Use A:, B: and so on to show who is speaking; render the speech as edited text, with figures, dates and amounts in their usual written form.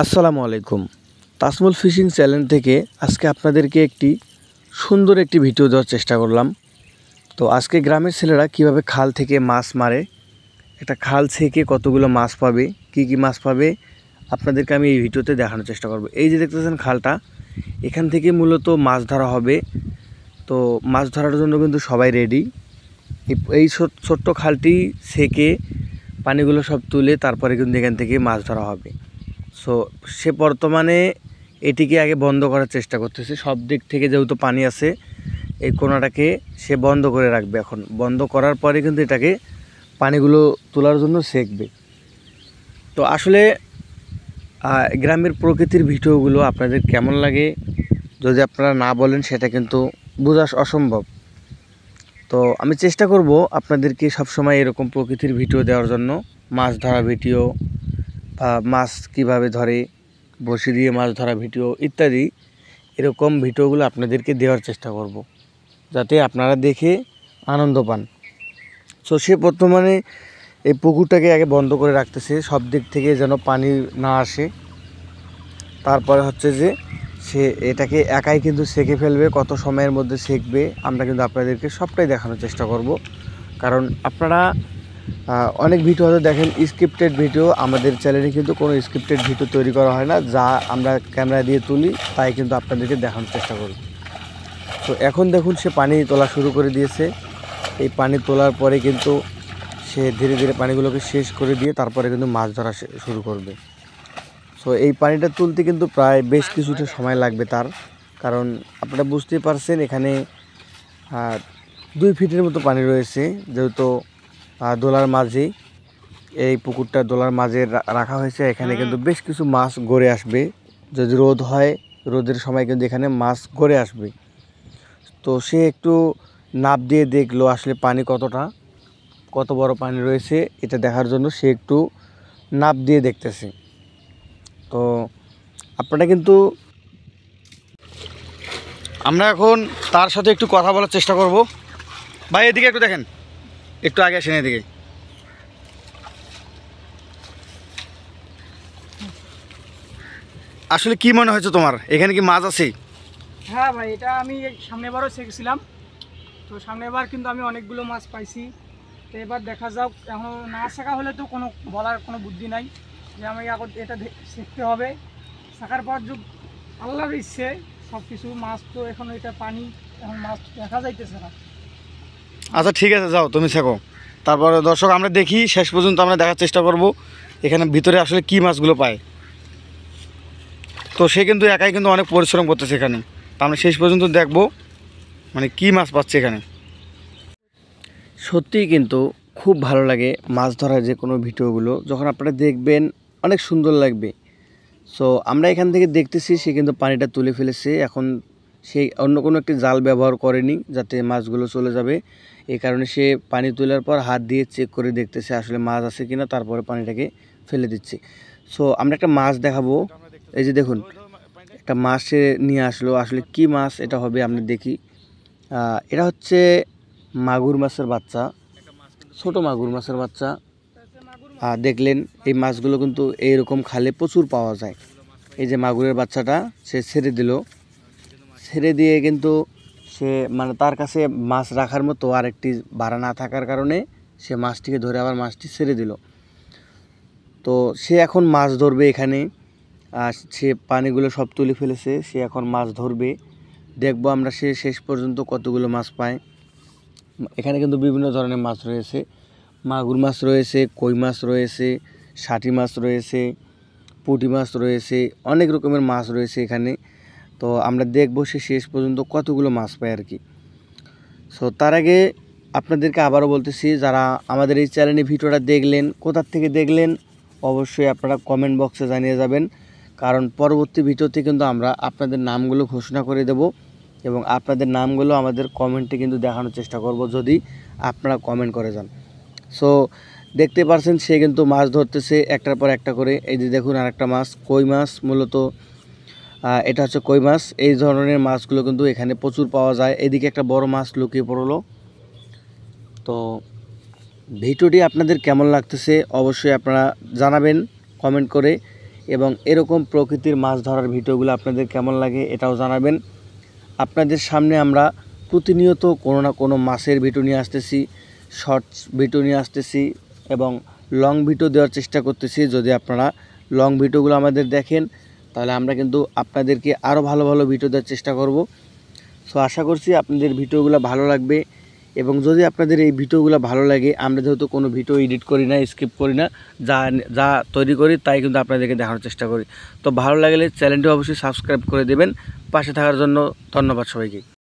A: আসসালামু আলাইকুম। তাসমুল fishing channel থেকে আজকে আপনাদেরকে সুন্দর একটি ভিডিও দেওয়ার চেষ্টা করলাম। তো আজকে গ্রামের ছেলেরা কিভাবে খাল থেকে মাছ মারে, একটা খাল ছেঁকে কতগুলো মাছ পাবে, কি কি মাছ পাবে আপনাদেরকে আমি এই ভিডিওতে দেখানোর চেষ্টা করব। এই যে দেখতেছেন খালটা, এখান থেকে মূলত মাছ ধরা হবে। তো মাছ ধরার জন্য কিন্তু সবাই রেডি। এই ছোট্ট খালটি ছেঁকে পানিগুলো সব তুলে তারপরে কিন্তু এখান থেকে মাছ ধরা হবে। সো সে বর্তমানে এটিকে আগে বন্ধ করার চেষ্টা করতেছে। সব দিক থেকে যেহেতু পানি আছে, এই কোনাটাকে সে বন্ধ করে রাখবে। এখন বন্ধ করার পরে কিন্তু এটাকে পানিগুলো তোলার জন্য সেঁকবে। তো আসলে গ্রামের প্রকৃতির ভিডিওগুলো আপনাদের কেমন লাগে যদি আপনারা না বলেন সেটা কিন্তু বোঝা অসম্ভব। তো আমি চেষ্টা করব আপনাদেরকে সবসময় এরকম প্রকৃতির ভিডিও দেওয়ার জন্য, মাছ ধরা ভিডিও, মাছ কিভাবে ধরে, বড়শি দিয়ে মাছ ধরা ভিডিও ইত্যাদি এরকম ভিডিওগুলো আপনাদেরকে দেওয়ার চেষ্টা করব, যাতে আপনারা দেখে আনন্দ পান। সো সে বর্তমানে এই পুকুরটাকে আগে বন্ধ করে রাখতেছে, সব দিক থেকে যেন পানি না আসে। তারপরে হচ্ছে যে সে এটাকে একাই কিন্তু সেঁকে ফেলবে, কত সময়ের মধ্যে সেঁকবে আমরা কিন্তু আপনাদেরকে সবটাই দেখানোর চেষ্টা করব। কারণ আপনারা অনেক ভিডিও হয়তো দেখেন স্ক্রিপ্টেড ভিডিও, আমাদের চ্যানেলে কিন্তু কোনো স্ক্রিপ্টেড ভিডিও তৈরি করা হয় না, যা আমরা ক্যামেরা দিয়ে তুলি তাই কিন্তু আপনাদেরকে দেখানোর চেষ্টা করি। তো এখন দেখুন সে পানি তোলা শুরু করে দিয়েছে। এই পানি তোলার পরে কিন্তু সে ধীরে ধীরে পানিগুলোকে শেষ করে দিয়ে তারপরে কিন্তু মাছ ধরা শুরু করবে। সো এই পানিটা তুলতে কিন্তু প্রায় বেশ কিছুটা সময় লাগবে তার, কারণ আপনারা বুঝতেই পারছেন এখানে 2 ফিটের মতো পানি রয়েছে। যেহেতু দোলার মাঝে এই পুকুরটা দোলার মাঝে রাখা হয়েছে, এখানে কিন্তু বেশ কিছু মাছ গড়ে আসবে। যদি রোদ হয়, রোদের সময় কিন্তু এখানে মাছ গড়ে আসবে। তো সে একটু নাপ দিয়ে দেখলো আসলে পানি কত বড় পানি রয়েছে, এটা দেখার জন্য সে একটু নাপ দিয়ে দেখতেছে। তো আপনারা কিন্তু আমরা এখন তার সাথে একটু কথা বলার চেষ্টা করব। ভাই এদিকে একটু দেখেন, একটু আগে আসেন এদিকে। আসলে কি মনে হয়েছে তোমার, এখানে কি মাছ আছে?
B: হ্যাঁ ভাই, এটা আমি সামনেবারও শিখেছিলাম। তো সামনেবার কিন্তু আমি অনেকগুলো মাছ পাইছি। তো এবার দেখা যাক, এখন না শেখা হলে তো কোনো বলার কোনো বুদ্ধি নাই যে আমি এখন এটা শিখতে হবে। শেখার পর যুগ আল্লাহর ইচ্ছে সব কিছু। মাছ তো এখন এটা পানি, এখন মাছ দেখা যাইতেছে না।
A: আচ্ছা ঠিক আছে, যাও তুমি শেখো। তারপরে দর্শক আমরা দেখি, শেষ পর্যন্ত আমরা দেখার চেষ্টা করব এখানে ভিতরে আসলে কি মাছগুলো পায়। তো সে কিন্তু একাই কিন্তু অনেক পরিশ্রম করতেছে এখানে। তা আমরা শেষ পর্যন্ত দেখব মানে কি মাছ পাচ্ছে এখানে। সত্যিই কিন্তু খুব ভালো লাগে মাছ ধরার যে কোনো ভিডিওগুলো, যখন আপনারা দেখবেন অনেক সুন্দর লাগবে। সো আমরা এখান থেকে দেখতেছি সে কিন্তু পানিটা তুলে ফেলেছে। এখন সে অন্য কোনো একটি জাল ব্যবহার করেনি যাতে মাছগুলো চলে যাবে, এই কারণে সে পানি তোলার পর হাত দিয়ে চেক করে দেখতেছে আসলে মাছ আছে কিনা, তারপরে পানিটাকে ফেলে দিচ্ছে। সো আমরা একটা মাছ দেখাবো। এই যে দেখুন, একটা মাছ সে নিয়ে আসলো, আসলে কি মাছ এটা হবে আমরা দেখি। এটা হচ্ছে মাগুর মাছের বাচ্চা, ছোট মাগুর মাছের বাচ্চা। দেখলেন এই মাছগুলো কিন্তু এইরকম খালে প্রচুর পাওয়া যায়। এই যে মাগুরের বাচ্চাটা সে ছেড়ে দিল, ছেড়ে দিয়ে কিন্তু সে মানে তার কাছে মাছ রাখার মতো আরেকটি ভাড়া না থাকার কারণে সে মাছটিকে ধরে আবার মাছটি ছেড়ে দিল। তো সে এখন মাছ ধরবে এখানে। সে পানিগুলো সব তুলে ফেলেছে, সে এখন মাছ ধরবে। দেখবো আমরা সে শেষ পর্যন্ত কতগুলো মাছ পায়। এখানে কিন্তু বিভিন্ন ধরনের মাছ রয়েছে, মাগুর মাছ রয়েছে, কই মাছ রয়েছে, শাটি মাছ রয়েছে, পুঁটি মাছ রয়েছে, অনেক রকমের মাছ রয়েছে এখানে। তো আমরা দেখবো সে শেষ পর্যন্ত কতগুলো মাছ পায় আর কি। সো তার আগে আপনাদেরকে আবারও বলতেছি, যারা আমাদের এই চ্যানেলে ভিডিওটা দেখলেন, কোথার থেকে দেখলেন অবশ্যই আপনারা কমেন্ট বক্সে জানিয়ে যাবেন। কারণ পরবর্তী ভিডিওতে কিন্তু আমরা আপনাদের নামগুলো ঘোষণা করে দেব এবং আপনাদের নামগুলো আমাদের কমেন্টে কিন্তু দেখানোর চেষ্টা করব যদি আপনারা কমেন্ট করে যান। সো দেখতে পারছেন সে কিন্তু মাছ ধরতেছে একটার পর একটা করে। এই যে দেখুন আরেকটা মাছ, কই মাছ, মূলত এটা হচ্ছে কই মাছ। এই ধরনের মাছগুলো কিন্তু এখানে প্রচুর পাওয়া যায়। এদিকে একটা বড় মাছ লুকিয়ে পড়লো। তো ভিডিওটি আপনাদের কেমন লাগতেছে অবশ্যই আপনারা জানাবেন কমেন্ট করে, এবং এরকম প্রকৃতির মাছ ধরার ভিডিওগুলো আপনাদের কেমন লাগে এটাও জানাবেন। আপনাদের সামনে আমরা প্রতিনিয়ত কোনো না কোনো মাছের ভিডিও নিয়ে আসতেছি, শর্টস ভিডিও নিয়ে আসতেছি এবং লং ভিডিও দেওয়ার চেষ্টা করতেছি। যদি আপনারা লং ভিডিওগুলো আমাদের দেখেন তাহলে আমরা কিন্তু আপনাদেরকে আরও ভালো ভালো ভিডিও দেওয়ার চেষ্টা করব। সো আশা করছি আপনাদের ভিডিওগুলো ভালো লাগবে এবং যদি আপনাদের এই ভিডিওগুলো ভালো লাগে, আমরা যেহেতু কোনো ভিডিও এডিট করি না, স্কিপ করি না, যা তৈরি করি তাই কিন্তু আপনাদেরকে দেখানোর চেষ্টা করি। তো ভালো লাগলে চ্যানেলটি অবশ্যই সাবস্ক্রাইব করে দেবেন। পাশে থাকার জন্য ধন্যবাদ সবাইকে।